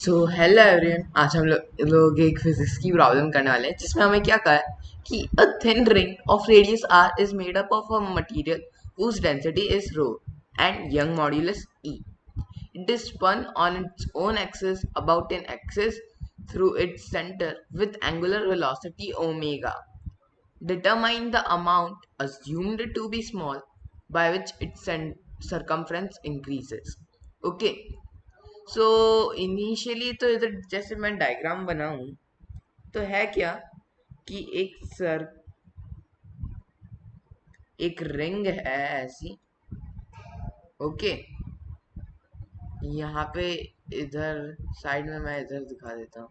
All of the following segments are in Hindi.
So hello everyone. आज हम लोग एक फिजिक्स की प्रॉब्लम करने वाले हैं जिसमें हमें क्या कहा है कि a thin ring of radius r is made up of a material whose density is rho and Young modulus e. It is spun on its own axis about an axis through its center with angular velocity omega. Determine the amount assumed to be small by which its circumference increases. Okay. So initially तो इधर जैसे मैं डायग्राम बनाऊं तो है क्या कि एक रिंग है ऐसी। ओके, यहाँ पे इधर साइड में मैं इधर दिखा देता हूँ।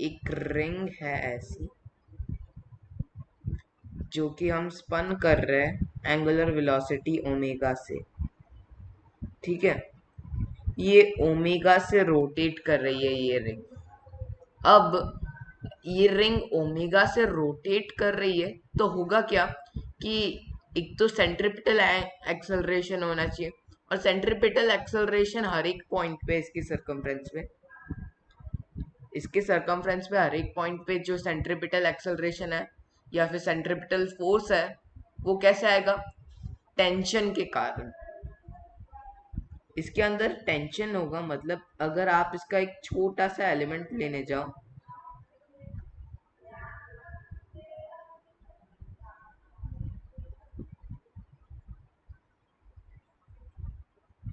एक रिंग है ऐसी जो कि हम स्पन कर रहे हैं एंगुलर वेलोसिटी ओमेगा से। ठीक है, ये ओमेगा से रोटेट कर रही है ये रिंग। अब ये रिंग ओमेगा से रोटेट कर रही है तो होगा क्या कि एक तो सेंट्रिपिटल एक्सेलरेशन होना चाहिए, और सेंट्रिपिटल एक्सेलरेशन हर एक पॉइंट पे इसके सरकमफ्रेंस पे हर एक पॉइंट पे जो सेंट्रिपिटल एक्सेलरेशन है या फिर सेंट्रिपिटल फोर्स है वो कैसे आएगा? टेंशन के कारण। इसके अंदर टेंशन होगा, मतलब अगर आप इसका एक छोटा सा एलिमेंट लेने जाओ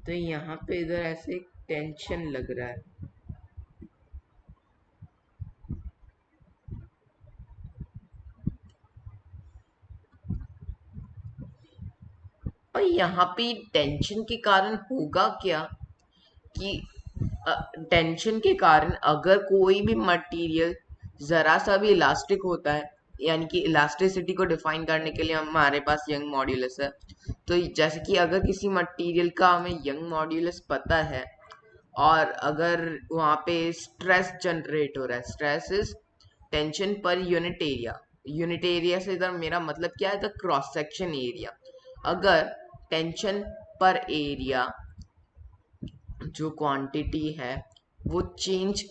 तो यहाँ पे इधर ऐसे एक टेंशन लग रहा है। और यहाँ पे टेंशन के कारण होगा क्या कि टेंशन के कारण अगर कोई भी मटेरियल जरा सा भी इलास्टिक होता है, यानी कि इलास्टिसिटी को डिफाइन करने के लिए हमारे पास यंग मॉड्यूलस है। तो जैसे कि अगर किसी मटेरियल का हमें यंग मॉड्यूलस पता है और अगर वहाँ पे स्ट्रेस जनरेट हो रहा है, स्ट्रेस इज टेंशन पर यूनिट एरिया। यूनिट एरिया से इधर मेरा मतलब क्या है? The cross section area. अगर टेंशन पर एरिया जो क्वांटिटी है वो चेंज,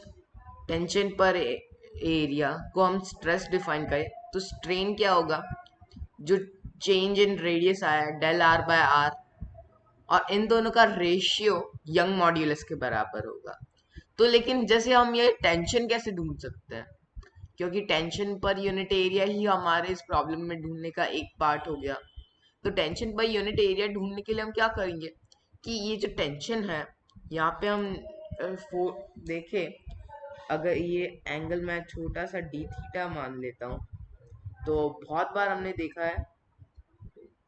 टेंशन पर एरिया को हम स्ट्रेस डिफाइन करें तो स्ट्रेन क्या होगा? जो चेंज इन रेडियस आया डेल आर बाय आर, और इन दोनों का रेशियो यंग मॉड्यूलस के बराबर होगा। तो लेकिन जैसे हम ये टेंशन कैसे ढूंढ सकते हैं, क्योंकि टेंशन पर यूनिट एरिया ही हमारे इस प्रॉब्लम में ढूंढने का एक पार्ट हो गया। तो टेंशन पर यूनिट एरिया ढूंढने के लिए हम क्या करेंगे कि ये जो टेंशन है यहाँ पे हम देखें, अगर ये एंगल मैं छोटा सा डी थीटा मान लेता हूँ तो बहुत बार हमने देखा है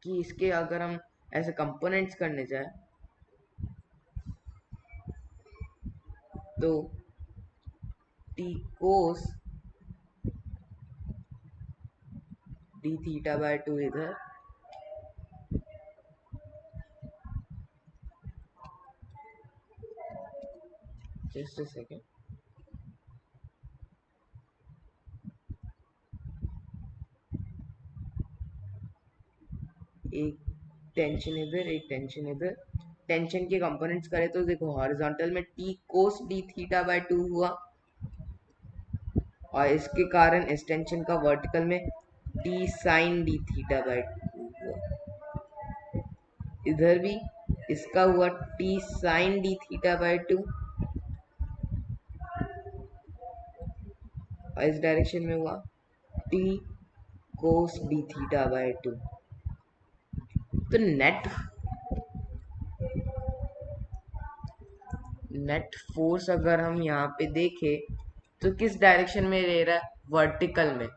कि इसके अगर हम ऐसे कंपोनेंट्स करने जाए तो T cos d theta by 2 इधर, जस्ट अ सेकेंड, एक टेंशन इधर एक टेंशन इधर। टेंशन के कंपोनेंट्स करें तो देखो हॉरिजॉन्टल में T cos d theta by 2 हुआ, और इसके कारण इस टेंशन का वर्टिकल में T sine d theta by 2 हुआ। इधर भी इसका हुआ T sine d theta by 2, और इस डायरेक्शन में हुआ T cos d theta by 2। तो नेट फोर्स अगर हम यहाँ पे देखें तो किस डायरेक्शन में ले रहा है? वर्टिकल में।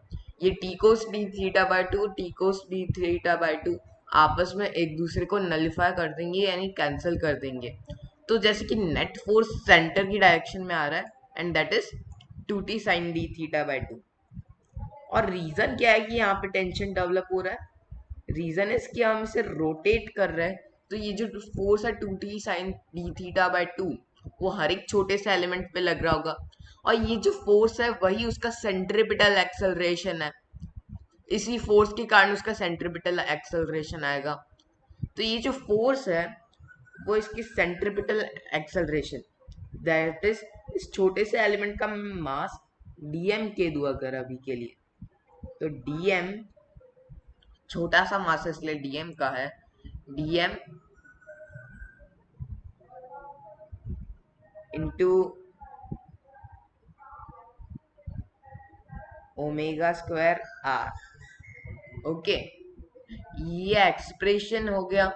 ये T cos d theta by 2 T cos d theta by 2 आपस में एक दूसरे को नलिफाई कर देंगे, यानी कैंसिल कर देंगे। तो जैसे कि नेट फोर्स सेंटर की डायरेक्शन में आ रहा है and that is 2t sine d theta by 2। और रीजन क्या है कि यहाँ पे टेंशन डेवलप हो रहा है? रीजन इज कि हम इसे रोटेट कर रहे हैं, तो ये जो फोर्स है 2t sine d theta by 2 वो हर एक छोटे से एलिमेंट पे लग रहा होगा, और ये जो फोर्स है वही उसका सेंट्रिपिटल एक्सेलरेशन है। इसी फोर्स के कारण उसका सेंट्रिपिटल एक्सेलरेशन आएगा। तो ये जो फोर्स है वो इसकी सेंट्रिपिटल एक्सेलरेशन, दैट इज इस छोटे से एलिमेंट का मास dm के दूं अगर अभी के लिए, तो dm छोटा सा मास है इसलिए dm का है, dm into omega square r. Okay, ये एक्सप्रेशन हो गया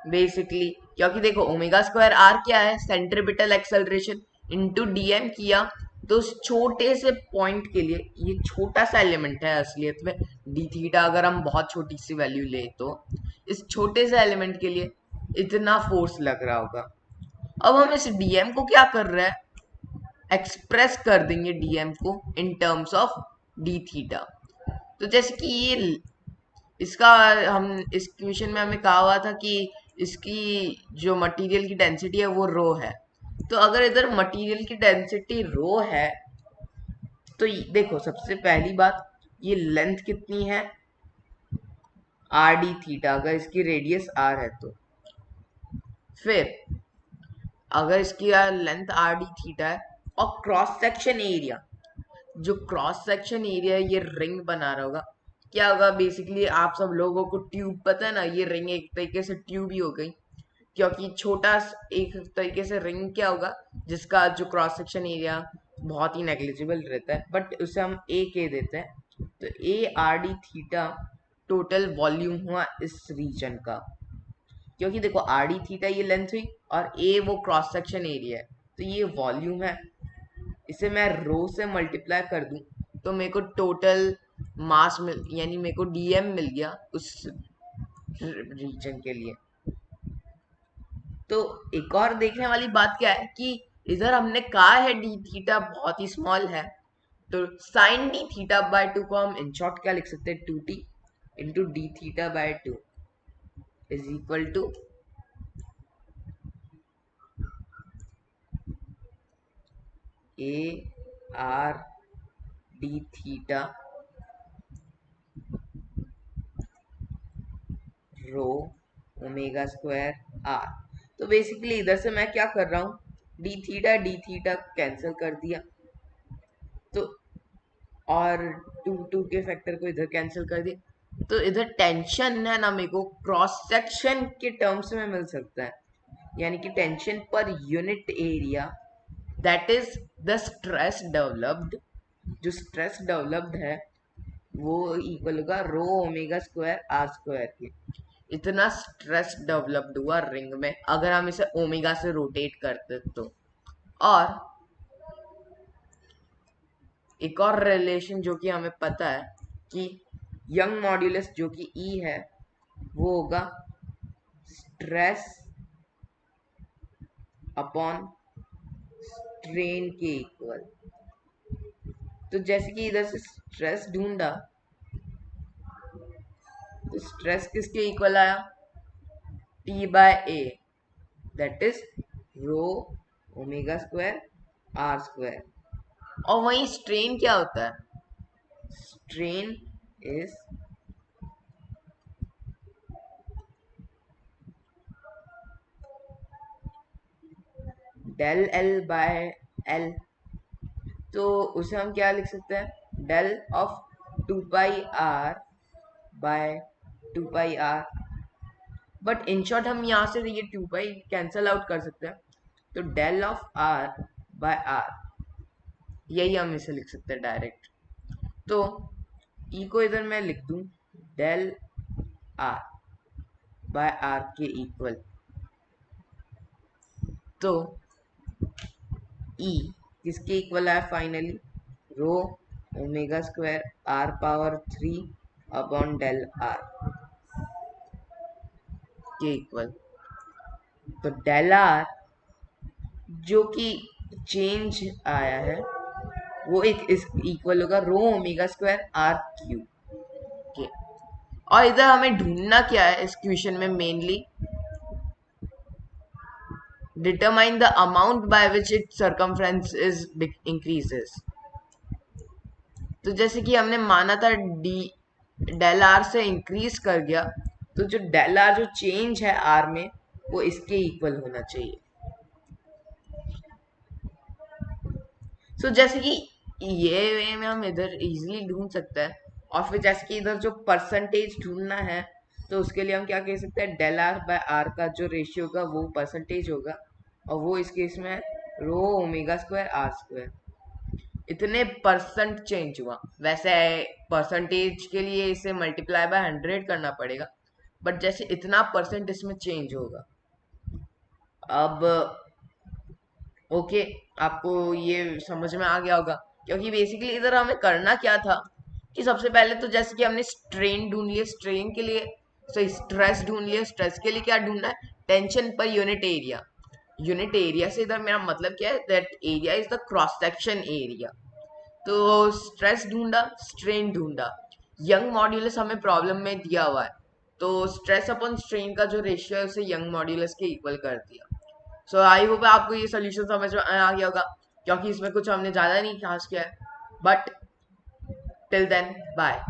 बेसिकली, क्योंकि देखो ओमेगा स्क्वायर आर क्या है, सेंट्रीपिटल एक्सेलरेशन इनटू डीएम किया, तो उस छोटे से पॉइंट के लिए, ये छोटा सा एलिमेंट है असलियत में, डी थीटा अगर हम बहुत छोटी सी वैल्यू ले तो इस छोटे से एलिमेंट के लिए इतना फोर्स लग रहा होगा। अब हम इस डीएम को क्या कर रहे हैं, एक्सप्रेस कर देंगे डीएम को in terms of D theta. तो जैसे कि ये इसका, हम इस क्वेश्चन में हमें कहा हुआ था कि इसकी जो मटेरियल की डेंसिटी है वो रो है, तो अगर इधर मटेरियल की डेंसिटी रो है तो देखो सबसे पहली बात, ये लेंथ कितनी है, आर डी थीटा, अगर इसकी रेडियस आर है तो फिर अगर इसकी लेंथ आर डी थीटा है, और क्रॉस सेक्शन एरिया, जो क्रॉस सेक्शन एरिया है ये रिंग बना रहा होगा, क्या होगा बेसिकली, आप सब लोगों को ट्यूब पता है ना, ये रिंग एक तरीके से ट्यूब ही हो गई, क्योंकि छोटा एक तरीके से रिंग क्या होगा जिसका जो क्रॉस सेक्शन एरिया बहुत ही नेग्लिजिबल रहता है, बट उसे हम ए के देते हैं, तो ए r d theta total volume हुआ इस रीजन का, क्योंकि देखो आर डी थीटा ये लेंथ हुई और ए वो क्रॉस सेक्शन एरिया है, तो ये वॉल्यूम है, इसे मैं रो से मल्टीप्लाई कर दूं तो मेरे को टोटल मास मिल, यानी मेरे को डीएम मिल गया उस रीजन के लिए। तो एक और देखने वाली बात क्या है कि इधर हमने कहा है डी थीटा बहुत ही स्मॉल है, तो साइन डी थीटा बाय 2 को हम इन शॉर्ट क्या लिख सकते हैं, 2t into d theta by 2 is equal to a r d theta rho omega square r. तो बेसिकली इधर से मैं क्या कर रहा हूँ, डी थीटा कैंसिल कर दिया, तो और टू टू के फैक्टर को इधर कैंसिल कर दिया, तो इधर टेंशन है ना मेरे को क्रॉस सेक्शन के टर्म्स में मिल सकता है, यानी कि टेंशन पर unit area that is the stress developed, जो स्ट्रेस डेवलप्ड है वो इक्वल होगा rho omega square r square के। इतना स्ट्रेस डेवलप्ड हुआ रिंग में अगर हम इसे ओमेगा से रोटेट करते तो। और एक और रिलेशन जो कि हमें पता है कि यंग मॉड्यूलस जो कि ई है वो होगा स्ट्रेस अपॉन स्ट्रेन के इक्वल। तो जैसे कि इधर से स्ट्रेस ढूंढा, तो स्ट्रेस किसके इक्वल आया, T by A that is rho omega square r square. और वहीं स्ट्रेन क्या होता है, strain is del l by l, तो उसे हम क्या लिख सकते हैं, del of 2 pi r by 2 pi r, but in short हम यहाँ से ये 2 पाई कैंसल आउट कर सकते हैं, तो del of r by r, यही हम इसे लिख सकते हैं डायरेक्ट। तो ई को इधर मैं लिख दूं डेल आर बाय आर के इक्वल, तो ई किसके इक्वल है finally, rho omega square r power 3 upon del r के इक्वल। तो डेल आर जो कि चेंज आया है वो एक इस इक्वल होगा rho omega square r cube के। और इधर हमें ढूंढना क्या है इस क्वेश्चन में, mainly determine the amount by which its circumference is increases। तो जैसे कि हमने माना था डी डेल आर से इंक्रीज कर गया, तो जो डेल आर जो चेंज है आर में वो इसके इक्वल होना चाहिए। जैसे कि ये वे में हम इधर इजीली ढूंढ सकते हैं, और फिर जैसे कि इधर जो परसेंटेज ढूंढना है, तो उसके लिए हम क्या कह सकते हैं, डेल आर बाय आर का जो रेशियो होगा वो परसेंटेज होगा, और वो इस केस में rho omega square r square. इतने परसेंट चेंज हुआ। वैसे परसेंटेज के लिए इसे मल्टीप्लाई बाय 100 करना पड़ेगा, बट जैसे इतना परसेंट इसमें चेंज होगा। अब ओके, आपको ये समझ में आ गया होगा, क्योंकि बेसिकली इधर हमें करना क्या था कि सबसे पहले तो जैसे कि हमने स्ट्रेन ढूंढ लिया, स्ट्रेन के लिए सॉरी स्ट्रेस ढूंढ लिया, स्ट्रेस के लिए क्या ढूंढना है, टेंशन पर यूनिट एरिया। यूनिट एरिया से इधर मेरा मतलब क्या है, that area is the cross section area. तो स्ट्रेस ढूंढा, स्ट्रेन ढूंढा, यंग मॉड्यूलस हमें प्रॉब्लम में दिया हुआ है, तो स्ट्रेस अपॉन स्ट्रेन का जो रेशियो है उसे यंग मॉड्यूलस के इक्वल कर दिया। सो आई होप आपको ये सोल्यूशन समझ में आ गया होगा, क्योंकि इसमें कुछ हमने ज़्यादा नहीं खास किया है। But till then bye.